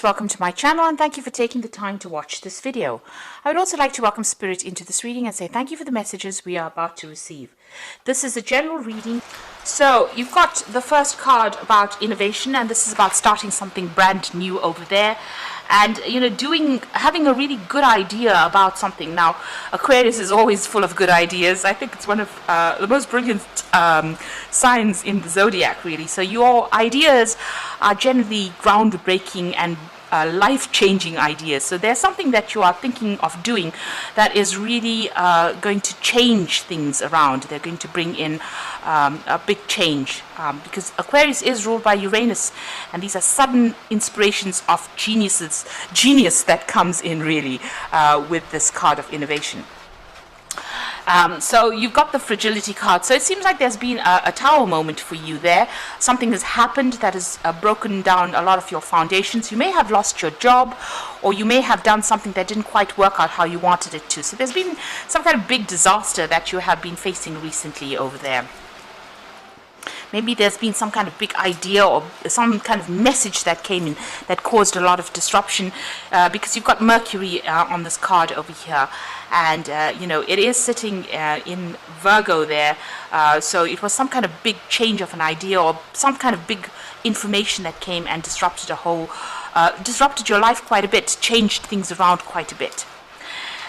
Welcome to my channel and thank you for taking the time to watch this video. I would also like to welcome Spirit into this reading and say thank you for the messages we are about to receive. This is a general reading. So you've got the first card about innovation, and this is about starting something brand new over there. And having a really good idea about something. Now, Aquarius is always full of good ideas. I think it's one of the most brilliant signs in the zodiac, really. So your ideas are generally groundbreaking and life-changing ideas. So there's something that you are thinking of doing that is really going to change things around. They're going to bring in a big change because Aquarius is ruled by Uranus, and these are sudden inspirations of genius that comes in really with this card of innovation. So you've got the fragility card. So it seems like there's been a tower moment for you there. Something has happened that has broken down a lot of your foundations. You may have lost your job, or you may have done something that didn't quite work out how you wanted it to. So there's been some kind of big disaster that you have been facing recently over there. Maybe there's been some kind of big idea or some kind of message that came in that caused a lot of disruption because you've got Mercury on this card over here. And, it is sitting in Virgo there. So it was some kind of big change of an idea or some kind of big information that came and disrupted disrupted your life quite a bit, changed things around quite a bit.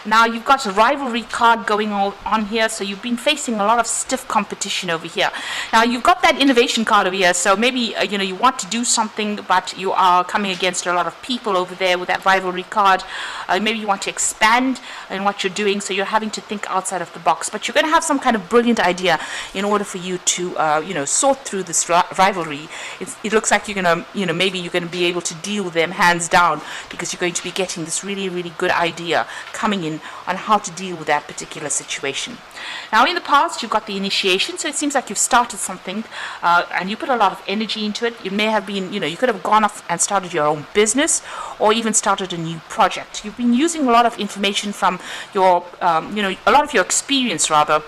Now you've got a rivalry card going on here, so you've been facing a lot of stiff competition over here. Now you've got that innovation card over here, so maybe you want to do something, but you are coming against a lot of people over there with that rivalry card. Maybe you want to expand in what you're doing, so you're having to think outside of the box. But you're going to have some kind of brilliant idea in order for you to sort through this rivalry. It looks like you're going to maybe you're going to be able to deal with them hands down because you're going to be getting this really, really good idea coming in on how to deal with that particular situation. Now in the past you've got the initiation, so it seems like you've started something and you put a lot of energy into it. It may have been, you could have gone off and started your own business or even started a new project. You've been using a lot of information from your, a lot of your experience rather,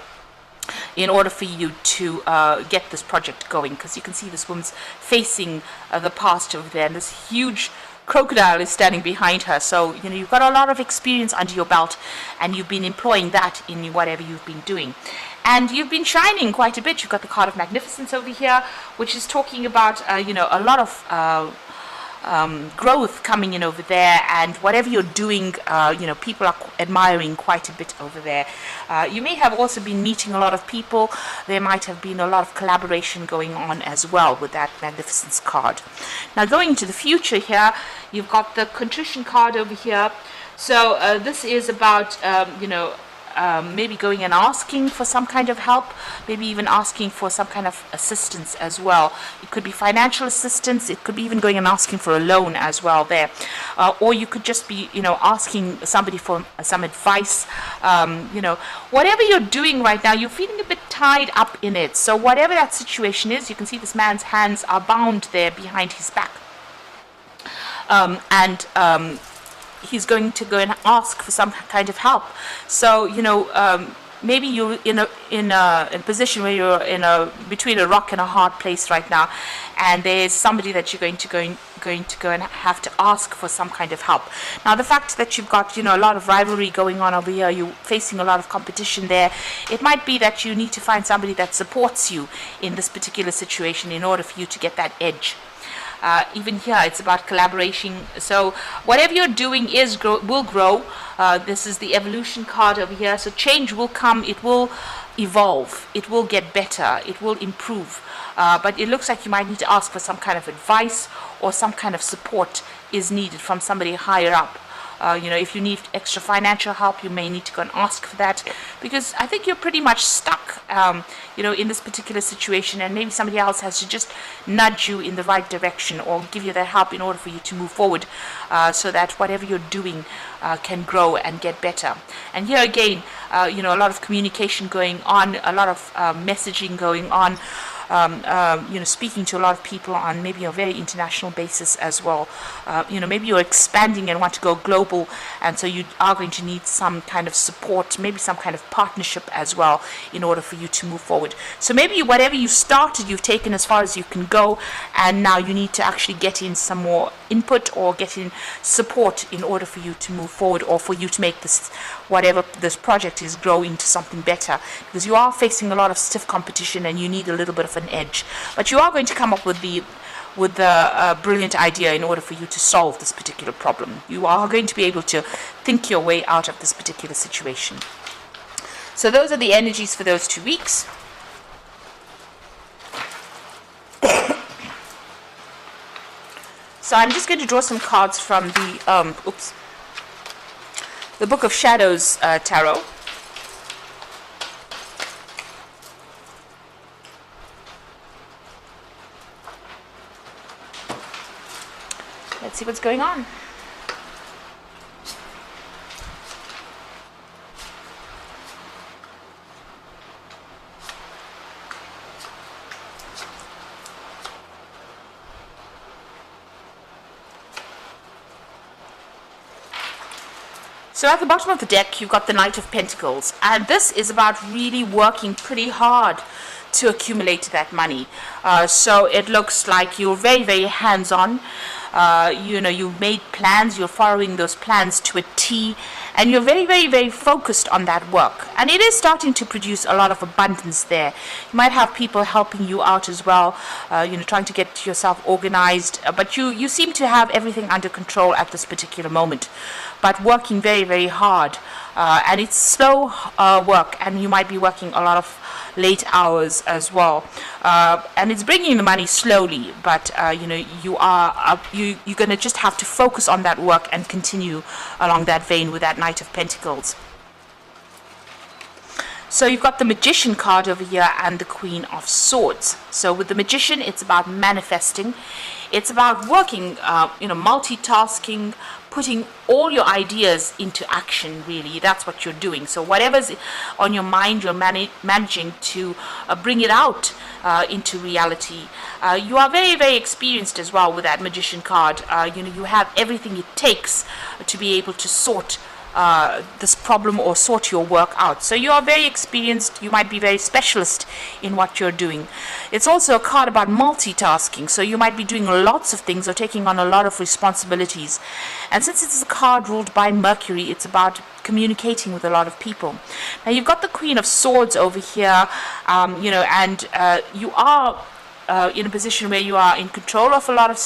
in order for you to get this project going, because you can see this woman's facing the past over there, and this huge crocodile is standing behind her. So you've got a lot of experience under your belt, and you've been employing that in whatever you've been doing, and you've been shining quite a bit. You've got the card of magnificence over here, which is talking about a lot of growth coming in over there, and whatever you're doing, people are admiring quite a bit over there. You may have also been meeting a lot of people. There might have been a lot of collaboration going on as well with that magnificence card. Now going into the future here, you've got the contrition card over here. So this is about maybe going and asking for some kind of help, maybe even asking for some kind of assistance as well. It could be financial assistance, it could be even going and asking for a loan as well there. Or you could just be, asking somebody for some advice. Whatever you're doing right now, you're feeling a bit tied up in it. So whatever that situation is, you can see this man's hands are bound there behind his back. He's going to go and ask for some kind of help. So maybe you're in a position where you're between a rock and a hard place right now, and there's somebody that you're going to go and have to ask for some kind of help. Now the fact that you've got a lot of rivalry going on over here, you're facing a lot of competition there, it might be that you need to find somebody that supports you in this particular situation in order for you to get that edge. Even here it's about collaboration. So whatever you're doing will grow. This is the evolution card over here. So change will come, it will evolve, it will get better, it will improve. But it looks like you might need to ask for some kind of advice, or some kind of support is needed from somebody higher up. If you need extra financial help, you may need to go and ask for that, because I think you're pretty much stuck, in this particular situation, and maybe somebody else has to just nudge you in the right direction or give you that help in order for you to move forward, so that whatever you're doing can grow and get better. And here again, a lot of communication going on, a lot of messaging going on. speaking to a lot of people on maybe a very international basis as well. Maybe you're expanding and want to go global, and so you are going to need some kind of support, maybe some kind of partnership as well, in order for you to move forward. So maybe whatever you started, you've taken as far as you can go, and now you need to actually get in some more input or get in support in order for you to move forward, or for you to make this, whatever this project is, grow into something better, because you are facing a lot of stiff competition and you need a little bit of an edge. But you are going to come up with the brilliant idea in order for you to solve this particular problem. You are going to be able to think your way out of this particular situation. So those are the energies for those 2 weeks. So I'm just going to draw some cards from the Book of Shadows Tarot. Let's see what's going on. So at the bottom of the deck, you've got the Knight of Pentacles, and this is about really working pretty hard to accumulate that money. So it looks like you're very, very hands-on. You've made plans, you're following those plans to a T, and you're very, very, very focused on that work. And it is starting to produce a lot of abundance there. You might have people helping you out as well, trying to get yourself organized, but you seem to have everything under control at this particular moment, but working very, very hard. And it's slow work, and you might be working a lot of late hours as well, and it's bringing the money slowly, but you're going to just have to focus on that work and continue along that vein with that Knight of Pentacles. So you've got the Magician card over here and the Queen of Swords. So with the Magician, it's about manifesting. It's about working, multitasking, putting all your ideas into action, really. That's what you're doing. So whatever's on your mind, you're managing to bring it out into reality. You are very, very experienced as well with that Magician card. You have everything it takes to be able to sort this problem or sort your work out. So you are very experienced. You might be very specialist in what you're doing. It's also a card about multitasking. So you might be doing lots of things or taking on a lot of responsibilities. And since it's a card ruled by Mercury, it's about communicating with a lot of people. Now you've got the Queen of Swords over here, and you are in a position where you are in control of a lot of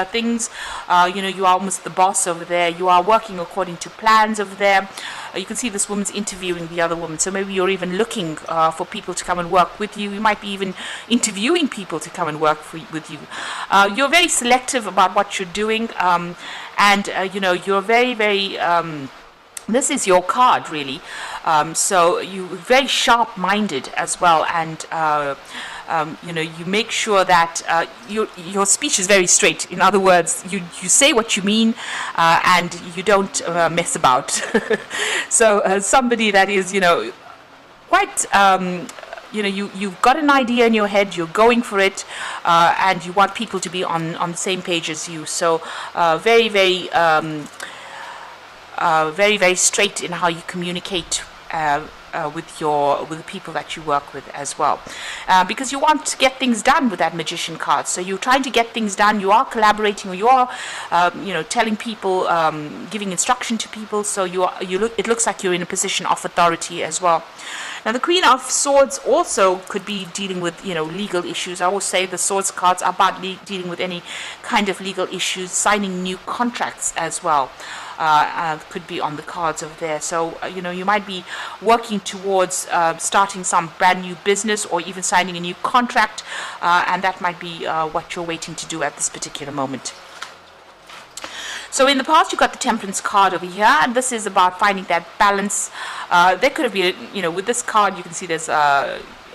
things. You are almost the boss over there. You are working according to plans over there. You can see this woman's interviewing the other woman. So maybe you're even looking for people to come and work with you. You might be even interviewing people to come and work with you. You're very selective about what you're doing, and you're very, very this is your card, really. So you're very sharp-minded as well, and you make sure that your speech is very straight. In other words, you say what you mean, and you don't mess about. So somebody that is, quite, you've got an idea in your head, you're going for it, and you want people to be on the same page as you. So very, very, very, very straight in how you communicate with the people that you work with as well, because you want to get things done with that Magician card. So you're trying to get things done. You are collaborating, or you are, telling people, giving instruction to people. So it looks like you're in a position of authority as well. Now the Queen of Swords also could be dealing with, legal issues. I always say the Swords cards are about dealing with any kind of legal issues, signing new contracts as well. Could be on the cards over there. So, you might be working towards starting some brand new business or even signing a new contract, and that might be what you're waiting to do at this particular moment. So in the past, you got the Temperance card over here, and this is about finding that balance. There could have been, with this card, you can see there's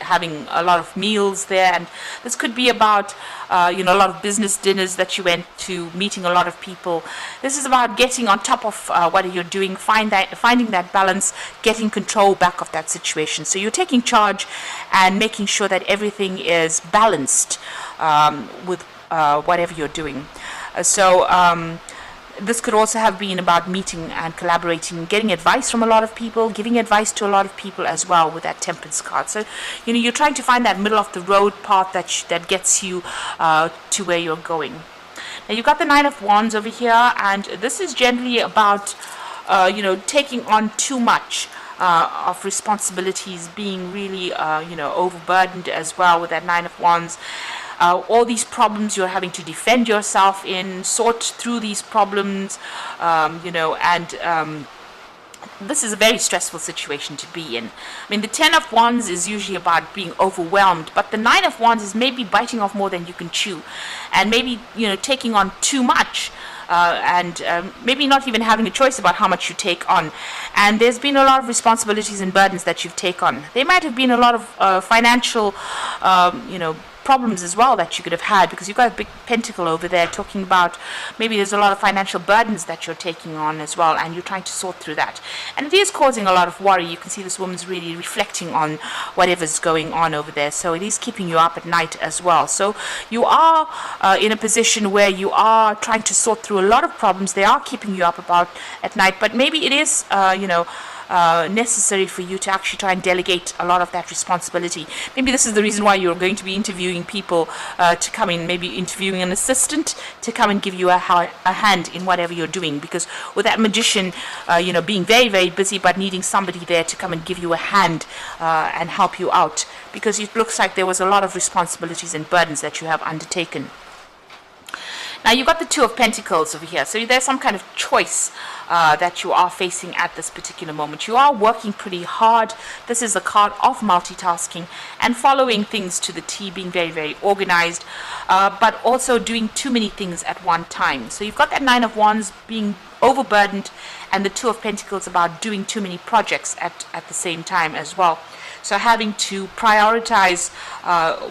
having a lot of meals there, and this could be about a lot of business dinners that you went to, meeting a lot of people. This is about getting on top of what you're doing, finding that balance, getting control back of that situation. So you're taking charge and making sure that everything is balanced with whatever you're doing. This could also have been about meeting and collaborating, getting advice from a lot of people, giving advice to a lot of people as well with that Temperance card. So, you're trying to find that middle of the road path that gets you to where you're going. Now, you've got the Nine of Wands over here, and this is generally about, taking on too much of responsibilities, being really, overburdened as well with that Nine of Wands. All these problems you're having to defend yourself in, sort through these problems, this is a very stressful situation to be in. I mean, the Ten of Wands is usually about being overwhelmed, but the Nine of Wands is maybe biting off more than you can chew, and maybe, taking on too much. Maybe not even having a choice about how much you take on. And there's been a lot of responsibilities and burdens that you've taken on. There might have been a lot of financial, problems as well that you could have had, because you've got a big pentacle over there talking about maybe there's a lot of financial burdens that you're taking on as well, and you're trying to sort through that. And it is causing a lot of worry. You can see this woman's really reflecting on whatever's going on over there. So it is keeping you up at night as well. So you are in a position where you are trying to sort through a lot of problems. They are keeping you up at night, but maybe it is, necessary for you to actually try and delegate a lot of that responsibility. Maybe this is the reason why you're going to be interviewing people to come in, maybe interviewing an assistant to come and give you a hand in whatever you're doing, because with that Magician, being very, very busy but needing somebody there to come and give you a hand and help you out, because it looks like there was a lot of responsibilities and burdens that you have undertaken. Now, you've got the Two of Pentacles over here. So there's some kind of choice that you are facing at this particular moment. You are working pretty hard. This is a card of multitasking and following things to the T, being very, very organized, but also doing too many things at one time. So you've got that Nine of Wands being overburdened, and the Two of Pentacles about doing too many projects at the same time as well. So having to prioritize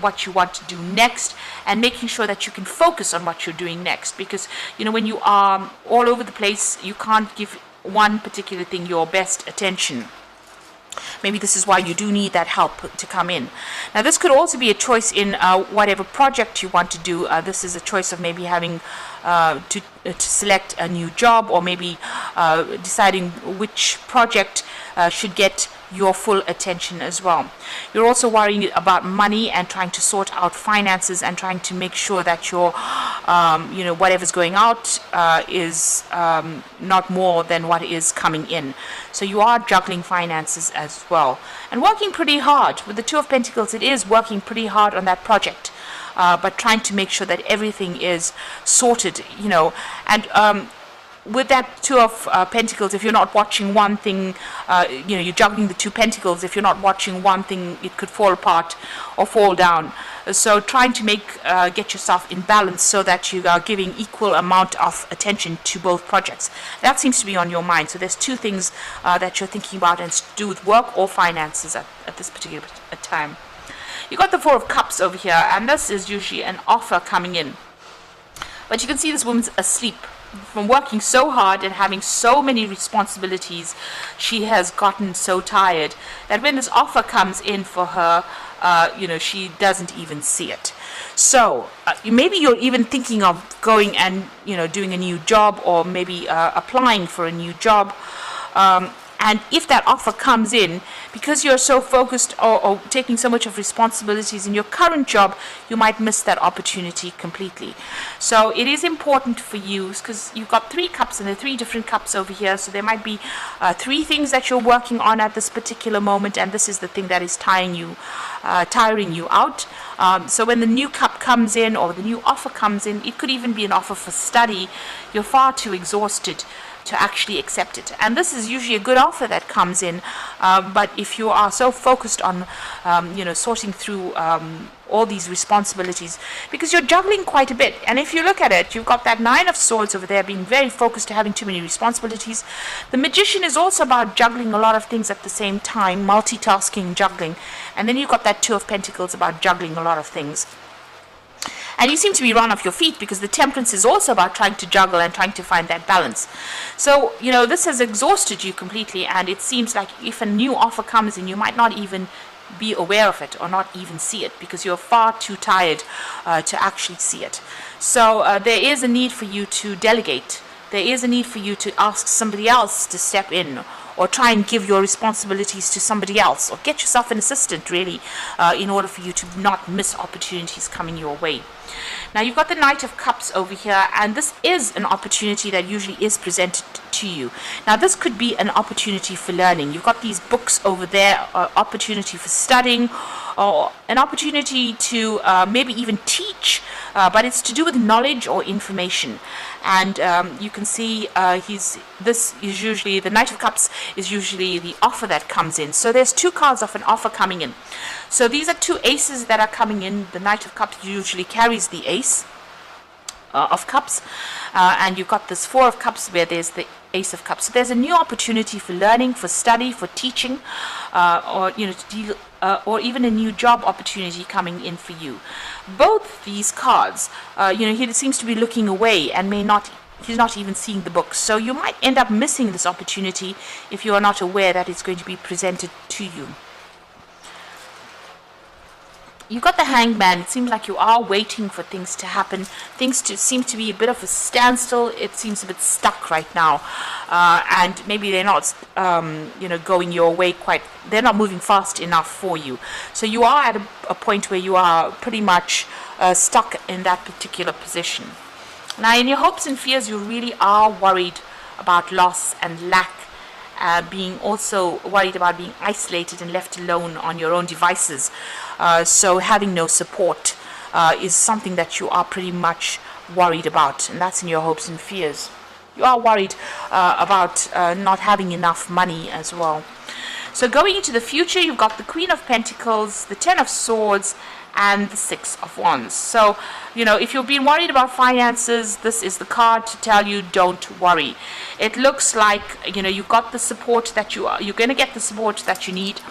what you want to do next, and making sure that you can focus on what you're doing next. Because, when you are all over the place, you can't give one particular thing your best attention. Maybe this is why you do need that help to come in. Now, this could also be a choice in whatever project you want to do. This is a choice of maybe having to select a new job, or maybe deciding which project should get your full attention as well. You're also worrying about money and trying to sort out finances and trying to make sure that your, whatever's going out is not more than what is coming in. So you are juggling finances as well, and working pretty hard. With the Two of Pentacles, it is working pretty hard on that project, but trying to make sure that everything is sorted, and with that Two of Pentacles, if you're not watching one thing, you're juggling the Two Pentacles. If you're not watching one thing, it could fall apart or fall down. So trying to get yourself in balance so that you are giving equal amount of attention to both projects. That seems to be on your mind. So there's two things that you're thinking about, and it's to do with work or finances at this particular time. You got the Four of Cups over here, and this is usually an offer coming in. But you can see this woman's asleep. From working so hard and having so many responsibilities, she has gotten so tired that when this offer comes in for her, she doesn't even see it. So maybe you're even thinking of going and doing a new job, or maybe applying for a new job. And if that offer comes in, because you're so focused or taking so much of responsibilities in your current job, you might miss that opportunity completely. So it is important for you, because you've got three cups, and there are three different cups over here. So there might be three things that you're working on at this particular moment, and this is the thing that is tiring you out. So when the new cup comes in, or the new offer comes in, it could even be an offer for study. You're far too exhausted to actually accept it, and this is usually a good offer that comes in, but if you are so focused on sorting through all these responsibilities, because you're juggling quite a bit. And if you look at it, you've got that Nine of Swords over there, being very focused to having too many responsibilities. The Magician is also about juggling a lot of things at the same time, multitasking, juggling. And then you've got that Two of Pentacles about juggling a lot of things. And you seem to be run off your feet, because the Temperance is also about trying to juggle and trying to find that balance. So, this has exhausted you completely, and it seems like if a new offer comes in, you might not even be aware of it or not even see it, because you're far too tired to actually see it. So there is a need for you to delegate. There is a need for you to ask somebody else to step in, or try and give your responsibilities to somebody else, or get yourself an assistant, really, in order for you to not miss opportunities coming your way. Now, you've got the Knight of Cups over here, and this is an opportunity that usually is presented to you. Now, this could be an opportunity for learning. You've got these books over there, opportunity for studying, or an opportunity to maybe even teach, but it's to do with knowledge or information. And you can see this is usually, the Knight of Cups is usually the offer that comes in. So there's two cards of an offer coming in. So these are two aces that are coming in. The Knight of Cups usually carries the ace of Cups, and you've got this Four of Cups where there's the Ace of Cups. So there's a new opportunity for learning, for study, for teaching, or to deal, or even a new job opportunity coming in for you. Both these cards, he seems to be looking away and he's not even seeing the books. So you might end up missing this opportunity if you are not aware that it's going to be presented to you. You've got the Hangman. It seems like you are waiting for things to happen. Things seem to be a bit of a standstill. It seems a bit stuck right now. And maybe they're not, going your way quite. They're not moving fast enough for you. So you are at a point where you are pretty much stuck in that particular position. Now, in your hopes and fears, you really are worried about loss and lack. Being also worried about being isolated and left alone on your own devices. So having no support is something that you are pretty much worried about, and that's in your hopes and fears. You are worried about not having enough money as well. So going into the future, you've got the Queen of Pentacles, the Ten of Swords, and the Six of Wands. So, if you've been worried about finances, this is the card to tell you don't worry. It looks like, you've got the support that you're going to get the support that you need.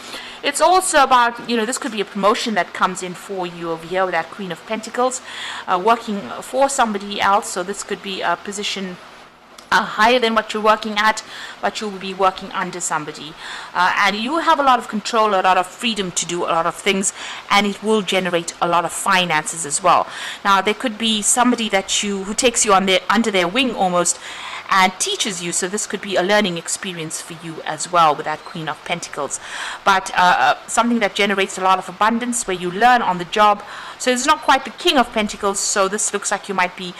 It's also about, this could be a promotion that comes in for you over here with that Queen of Pentacles, working for somebody else. So this could be a position higher than what you're working at, but you will be working under somebody, and you have a lot of control, a lot of freedom to do a lot of things, and it will generate a lot of finances as well. Now, there could be somebody who takes you under their wing almost, and teaches you. So this could be a learning experience for you as well with that Queen of Pentacles. But something that generates a lot of abundance, where you learn on the job. So it's not quite the King of Pentacles. So this looks like you might be,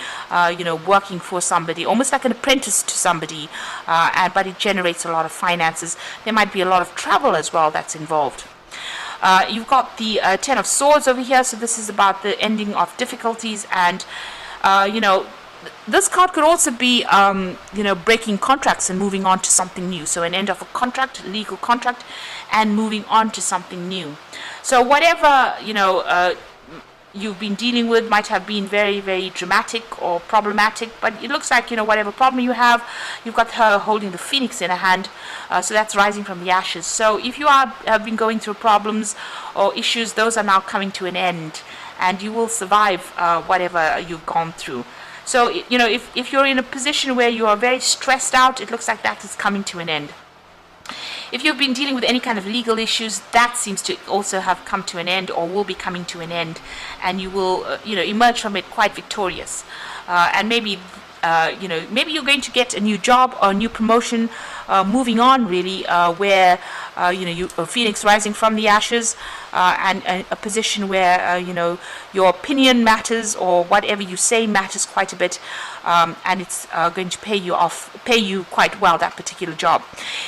working for somebody, almost like an apprentice to somebody. But it generates a lot of finances. There might be a lot of travel as well that's involved. You've got the Ten of Swords over here. So this is about the ending of difficulties, and this card could also be, breaking contracts and moving on to something new. So an end of a contract, legal contract, and moving on to something new. So whatever, you've been dealing with might have been very, very dramatic or problematic, but it looks like, whatever problem you have, you've got her holding the Phoenix in her hand, so that's rising from the ashes. So if you have been going through problems or issues, those are now coming to an end, and you will survive whatever you've gone through. So, if you're in a position where you are very stressed out, it looks like that is coming to an end. If you've been dealing with any kind of legal issues, that seems to also have come to an end, or will be coming to an end, and you will, emerge from it quite victorious. And maybe, maybe you're going to get a new job or a new promotion, moving on really, where, Phoenix rising from the ashes, and a position where, your opinion matters, or whatever you say matters quite a bit, and it's going to pay you quite well, that particular job.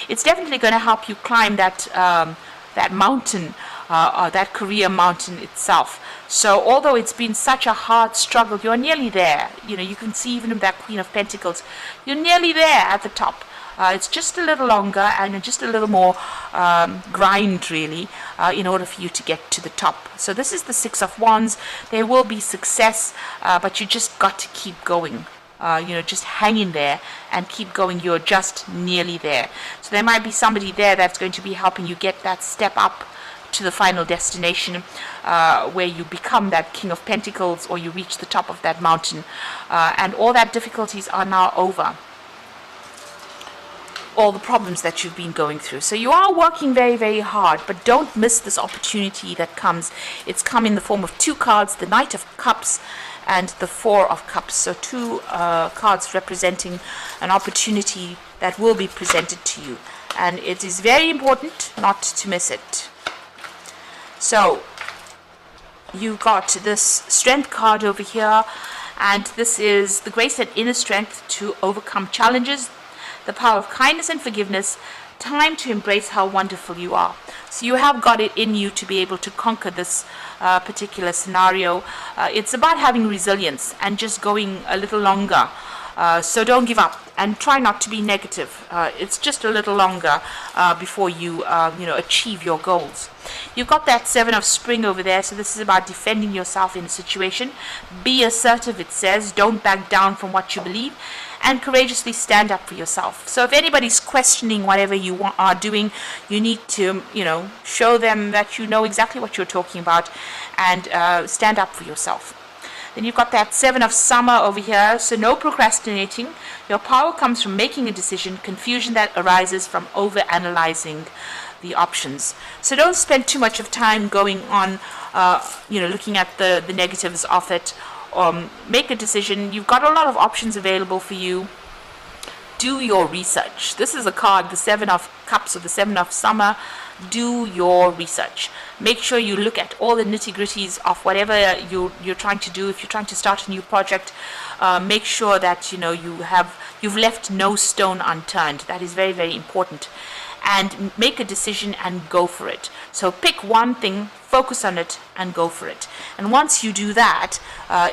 It's definitely going to help you climb that mountain, or that career mountain itself. So although it's been such a hard struggle, you're nearly there. You can see even with that Queen of Pentacles, you're nearly there at the top. It's just a little longer and just a little more grind, really, in order for you to get to the top. So this is the Six of Wands. There will be success, but you just got to keep going. Just hang in there and keep going. You're just nearly there. So there might be somebody there that's going to be helping you get that step up to the final destination, where you become that King of Pentacles, or you reach the top of that mountain, and all that difficulties are now over. All the problems that you've been going through. So you are working very, very hard, but don't miss this opportunity that comes. It's come in the form of two cards, the Knight of Cups and the Four of Cups. So two cards representing an opportunity that will be presented to you. And it is very important not to miss it. So you've got this Strength card over here, and this is the grace and inner strength to overcome challenges, the power of kindness and forgiveness, time to embrace how wonderful you are. So you have got it in you to be able to conquer this particular scenario. It's about having resilience and just going a little longer. So don't give up and try not to be negative. It's just a little longer before you achieve your goals. You've got that Seven of Spring over there, so this is about defending yourself in a situation. Be assertive, it says. Don't back down from what you believe, and courageously stand up for yourself. So if anybody's questioning whatever you are doing, you need to, show them that you know exactly what you're talking about, and stand up for yourself. Then you've got that Seven of Summer over here, so no procrastinating. Your power comes from making a decision, confusion that arises from over-analyzing the options. So don't spend too much of time going on, looking at the negatives of it. Make a decision. You've got a lot of options available for you. Do your research. This is a card, the Seven of Cups or the Seven of Summer. Do your research. Make sure you look at all the nitty-gritties of whatever you're trying to do. If you're trying to start a new project, make sure that you've left no stone unturned. That is very, very important. And make a decision and go for it. So pick one thing, focus on it, and go for it. And once you do that,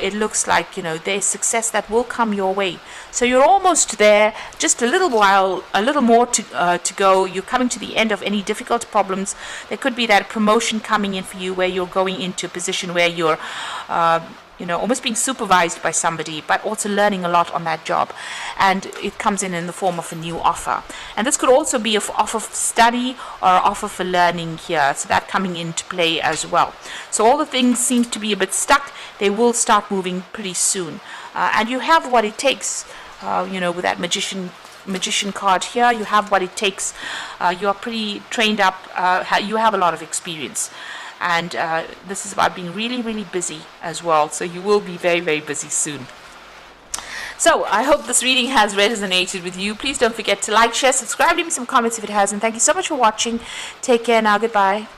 it looks like there's success that will come your way. So you're almost there. Just a little while, a little more to go. You're coming to the end of any difficult problems. There could be that promotion coming in for you, where you're going into a position where you're almost being supervised by somebody, but also learning a lot on that job. And it comes in the form of a new offer. And this could also be an offer for study or an offer for learning here. So that coming into play as well. So all the things seem to be a bit stuck. They will start moving pretty soon. And you have what it takes, with that magician card here. You have what it takes. You're pretty trained up. You have a lot of experience. And this is about being really, really busy as well. So you will be very, very busy soon. So I hope this reading has resonated with you. Please don't forget to like, share, subscribe, leave me some comments if it has. And thank you so much for watching. Take care now. Goodbye.